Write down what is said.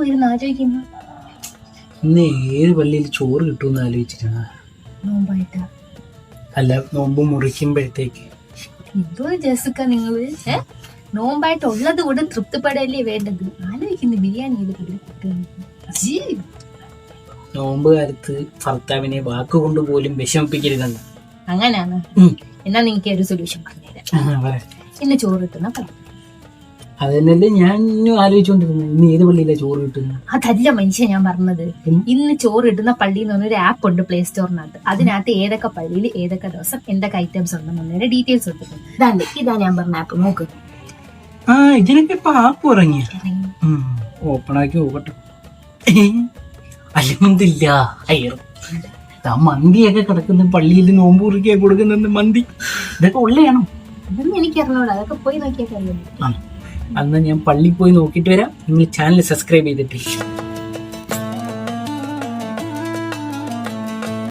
ഇരുന്ന് ആലോചിക്കുന്നു? ഇന്ന് ഏത് പള്ളിയിൽ ചോറ് കിട്ടുമെന്ന് ആലോചിച്ചിട്ടാണ്. നോമ്പായിട്ടാ? അല്ല, നോമ്പ് മുറിക്കുമ്പോഴത്തേക്ക്. എന്തോ ജെസിക്ക നിങ്ങള് നോമ്പായിട്ട് ഉള്ളത് കൂടെ തൃപ്തിപ്പെടല്ലേ വേണ്ടത്. ആലോചിക്കുന്നു ബിരിയാണി ഏത് പള്ളി കിട്ടും. നോമ്പ് കാലത്ത് ഭർത്താവിനെ വാക്കുകൊണ്ട് പോലും വിഷമിപ്പിക്കരുതെന്ന്. അങ്ങനെയാണ്. എന്നാ നിങ്ങൾക്ക് ഒരു സൊല്യൂഷൻ പറഞ്ഞുതരാം. ഇന്ന് ചോറ് കിട്ടുന്ന പള്ളി. അതന്നല്ലേ ഞാൻ ഇന്നും ആലോചിച്ചോണ്ടിരുന്നത്. ഇന്ന് ഏത് പള്ളിയിലാ ചോറ് കിട്ടുന്നത്? അതല്ല മനുഷ്യ ഞാൻ പറഞ്ഞത്. ഇന്ന് ചോറ് ഇടുന്ന പള്ളി എന്ന് പറഞ്ഞൊരു ആപ്പ് ഉണ്ട് പ്ലേ സ്റ്റോറിനകത്ത്. അതിനകത്ത് ഏതൊക്കെ പള്ളിയിൽ ഏതൊക്കെ ദിവസം എന്തൊക്കെ ഐറ്റംസ് ഉണ്ടെന്നുള്ളതിന്റെ ഡീറ്റെയിൽസ് കൊടുത്തിട്ടുണ്ട്. ഇതാ ഞാൻ പറഞ്ഞ ആപ്പ്, നോക്ക്. ഇതിനൊക്കെ ഇപ്പൊ ആപ്പ് ഇറങ്ങിയ ഓപ്പൺ ആക്കി നോക്കട്ടെ. അൽഹംദുലില്ലാ. മന്തിയൊക്കെ കിടക്കുന്ന പള്ളിയിൽ നോമ്പ് കുറിക്കാൻ കൊടുക്കുന്ന മന്തി ഇതൊക്കെ ഉള്ളയാണോ? അതൊന്നും എനിക്കറിഞ്ഞൂടാ. അതൊക്കെ പോയി നോക്കിയാൽ അറിയാം. അന്ന് ഞാൻ പള്ളിയിൽ പോയി നോക്കിയിട്ട് വരാം. നിങ്ങൾ ചാനൽ സബ്സ്ക്രൈബ് ചെയ്തിട്ട്